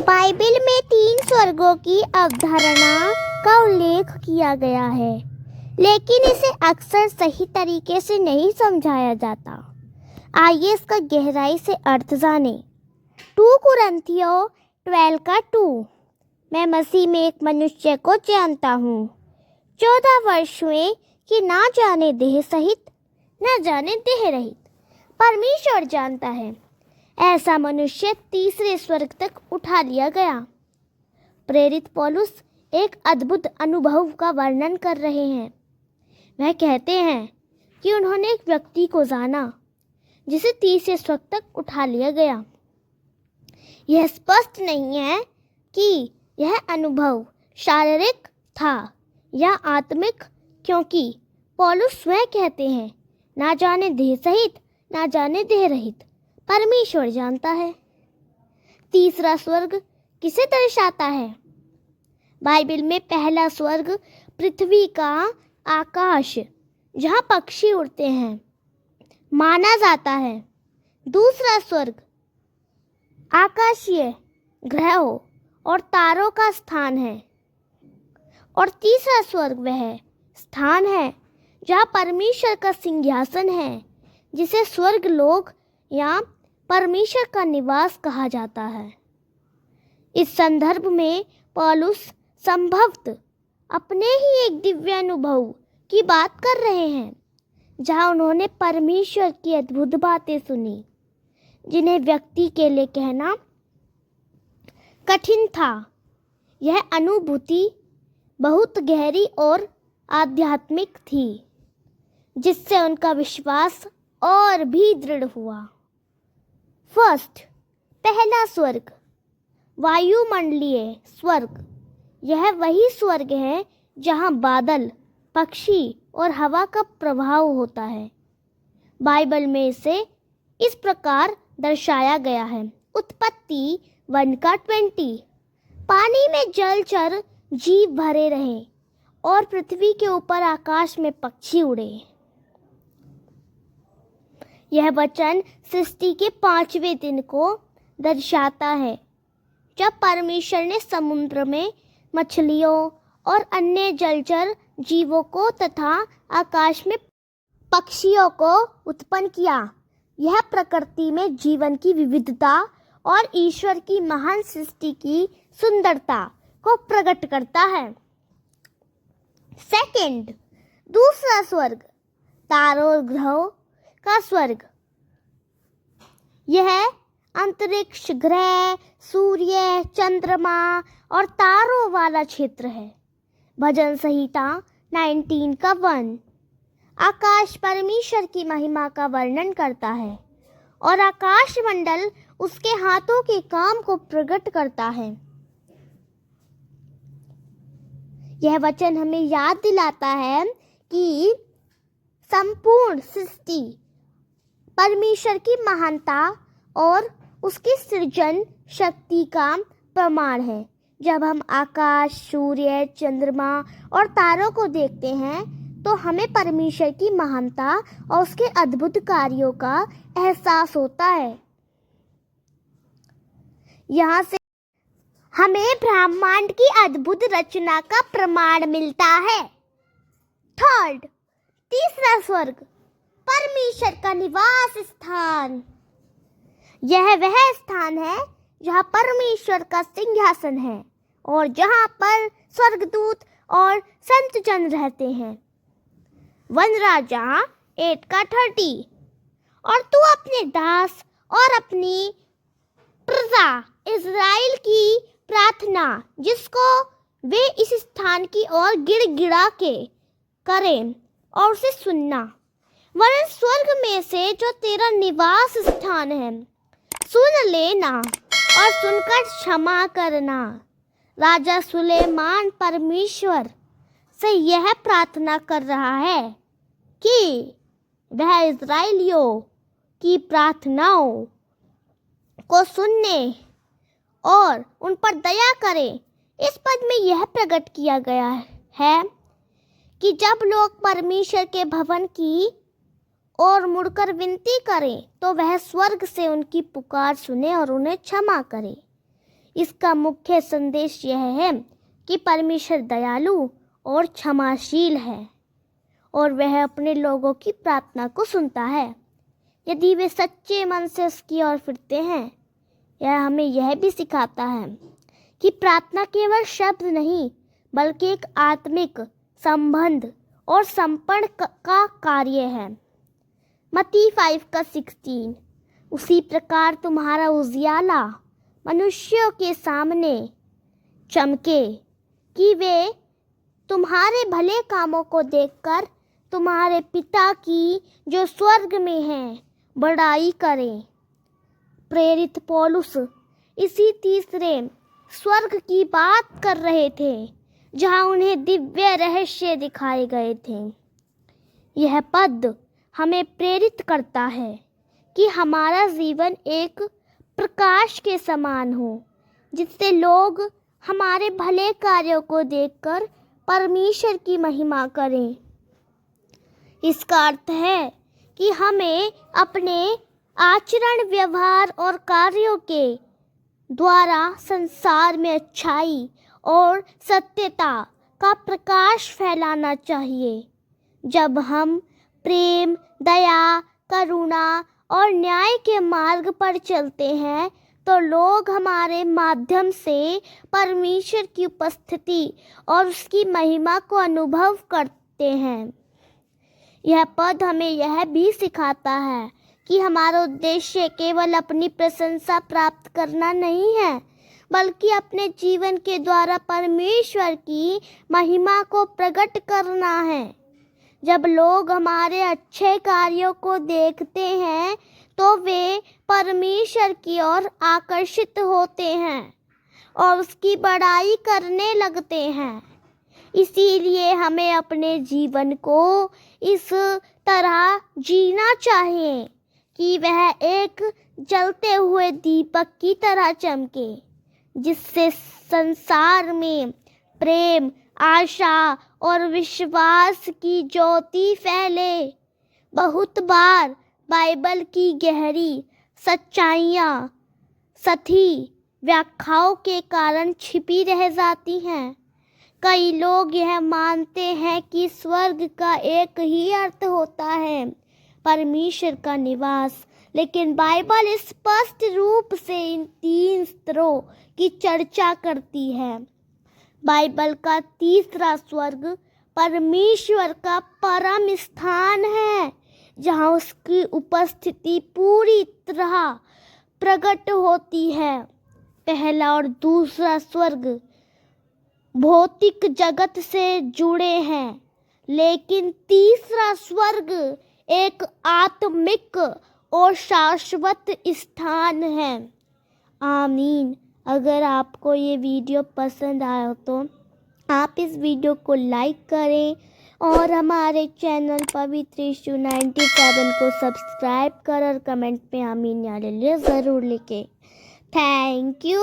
Bible में 3 स्वर्गों की अवधारणा का उल्लेख किया गया है, लेकिन इसे अक्सर सही तरीके से नहीं समझाया जाता। आइए इसका गहराई से अर्थ जानें। 2 कुरिन्थियों 12 का 2। मैं मसीह में एक मनुष्य को जानता हूँ, 14 वर्ष हुए कि ना जाने देह सहित न जाने देह रहित परमेश्वर जानता है। ऐसा मनुष्य तीसरे स्वर्ग तक उठा लिया गया। प्रेरित पौलुस एक अद्भुत अनुभव का वर्णन कर रहे हैं। वह कहते हैं कि उन्होंने एक व्यक्ति को जाना जिसे तीसरे स्वर्ग तक उठा लिया गया। यह स्पष्ट नहीं है कि यह अनुभव शारीरिक था या आत्मिक, क्योंकि पौलुस स्वयं कहते हैं, ना जाने देह सहित ना जाने देह रहित परमेश्वर जानता है। तीसरा स्वर्ग किसे दर्शाता है? बाइबल में पहला स्वर्ग पृथ्वी का आकाश, जहाँ पक्षी उड़ते हैं, माना जाता है। दूसरा स्वर्ग आकाशीय ग्रहों और तारों का स्थान है। और तीसरा स्वर्ग वह स्थान है जहाँ परमेश्वर का सिंहासन है, जिसे स्वर्ग लोक या परमेश्वर का निवास कहा जाता है। इस संदर्भ में पौलुस संभवतः अपने ही एक दिव्य अनुभव की बात कर रहे हैं, जहां उन्होंने परमेश्वर की अद्भुत बातें सुनी, जिन्हें व्यक्ति के लिए कहना कठिन था। यह अनुभूति बहुत गहरी और आध्यात्मिक थी, जिससे उनका विश्वास और भी दृढ़ हुआ। फर्स्ट, पहला स्वर्ग वायुमंडलीय स्वर्ग। यह वही स्वर्ग है जहां बादल, पक्षी और हवा का प्रभाव होता है। बाइबल में इसे इस प्रकार दर्शाया गया है। उत्पत्ति 1 का 20। पानी में जलचर जीव भरे रहे और पृथ्वी के ऊपर आकाश में पक्षी उड़े। यह वचन सृष्टि के 5वें दिन को दर्शाता है, जब परमेश्वर ने समुद्र में मछलियों और अन्य जलचर जीवों को तथा आकाश में पक्षियों को उत्पन्न किया। यह प्रकृति में जीवन की विविधता और ईश्वर की महान सृष्टि की सुंदरता को प्रकट करता है। सेकंड, दूसरा स्वर्ग तारों और ग्रहों का स्वर्ग। यह अंतरिक्ष, ग्रह, सूर्य, चंद्रमा और तारों वाला क्षेत्र है। भजन संहिता 19 का 1। आकाश परमेश्वर की महिमा का वर्णन करता है और आकाश मंडल उसके हाथों के काम को प्रकट करता है। यह वचन हमें याद दिलाता है कि संपूर्ण सृष्टि परमेश्वर की महानता और उसकी सृजन शक्ति का प्रमाण है। जब हम आकाश, सूर्य, चंद्रमा और तारों को देखते हैं, तो हमें परमेश्वर की महानता और उसके अद्भुत कार्यों का एहसास होता है। यहाँ से हमें ब्रह्मांड की अद्भुत रचना का प्रमाण मिलता है। थर्ड, तीसरा स्वर्ग परमेश्वर का निवास स्थान। यह वह स्थान है जहाँ परमेश्वर का सिंहासन है और जहाँ पर स्वर्गदूत और संत जन रहते हैं। 1 राजा 8 का 30। और तू अपने दास और अपनी प्रजा इज़राइल की प्रार्थना, जिसको वे इस स्थान की ओर गिड़गिड़ा के करें, और उसे सुनना, वरन स्वर्ग में से जो तेरा निवास स्थान है सुन लेना और सुनकर क्षमा करना। राजा सुलेमान परमेश्वर से यह प्रार्थना कर रहा है कि वह इज़राइलियों की प्रार्थनाओं को सुनने और उन पर दया करे। इस पद में यह प्रकट किया गया है कि जब लोग परमेश्वर के भवन की ओर मुड़कर विनती करें, तो वह स्वर्ग से उनकी पुकार सुने और उन्हें क्षमा करे। इसका मुख्य संदेश यह है कि परमेश्वर दयालु और क्षमाशील है और वह अपने लोगों की प्रार्थना को सुनता है यदि वे सच्चे मन से उसकी ओर फिरते हैं। यह हमें यह भी सिखाता है कि प्रार्थना केवल शब्द नहीं बल्कि एक आत्मिक संबंध और संपर्क का कार्य है। मत्ती 5:16 उसी प्रकार तुम्हारा उजियाला मनुष्यों के सामने चमके कि वे तुम्हारे भले कामों को देखकर तुम्हारे पिता की जो स्वर्ग में है बड़ाई करें। प्रेरित पौलुस इसी तीसरे स्वर्ग की बात कर रहे थे जहां उन्हें दिव्य रहस्य दिखाए गए थे। यह पद हमें प्रेरित करता है कि हमारा जीवन एक प्रकाश के समान हो जिससे लोग हमारे भले कार्यों को देखकर परमेश्वर की महिमा करें। इसका अर्थ है कि हमें अपने आचरण, व्यवहार और कार्यों के द्वारा संसार में अच्छाई और सत्यता का प्रकाश फैलाना चाहिए। जब हम प्रेम, दया, करुणा और न्याय के मार्ग पर चलते हैं तो लोग हमारे माध्यम से परमेश्वर की उपस्थिति और उसकी महिमा को अनुभव करते हैं। यह पद हमें यह भी सिखाता है कि हमारा उद्देश्य केवल अपनी प्रशंसा प्राप्त करना नहीं है बल्कि अपने जीवन के द्वारा परमेश्वर की महिमा को प्रकट करना है। जब लोग हमारे अच्छे कार्यों को देखते हैं तो वे परमेश्वर की ओर आकर्षित होते हैं और उसकी बड़ाई करने लगते हैं। इसीलिए हमें अपने जीवन को इस तरह जीना चाहिए कि वह एक जलते हुए दीपक की तरह चमके जिससे संसार में प्रेम, आशा और विश्वास की ज्योति फैले। बहुत बार बाइबल की गहरी सच्चाइयाँ सही व्याख्याओं के कारण छिपी रह जाती हैं। कई लोग यह मानते हैं कि स्वर्ग का एक ही अर्थ होता है, परमेश्वर का निवास, लेकिन बाइबल स्पष्ट रूप से इन 3 स्तरों की चर्चा करती है। बाइबल का तीसरा स्वर्ग परमेश्वर का परम स्थान है जहां उसकी उपस्थिति पूरी तरह प्रकट होती है। पहला और दूसरा स्वर्ग भौतिक जगत से जुड़े हैं, लेकिन तीसरा स्वर्ग एक आत्मिक और शाश्वत स्थान है। आमीन। अगर आपको ये वीडियो पसंद आया तो आप इस वीडियो को लाइक करें और हमारे चैनल पवित्र यीशु 97 को सब्सक्राइब कर और कमेंट में आमीन या हालेलुया ज़रूर लिखें। Thank you.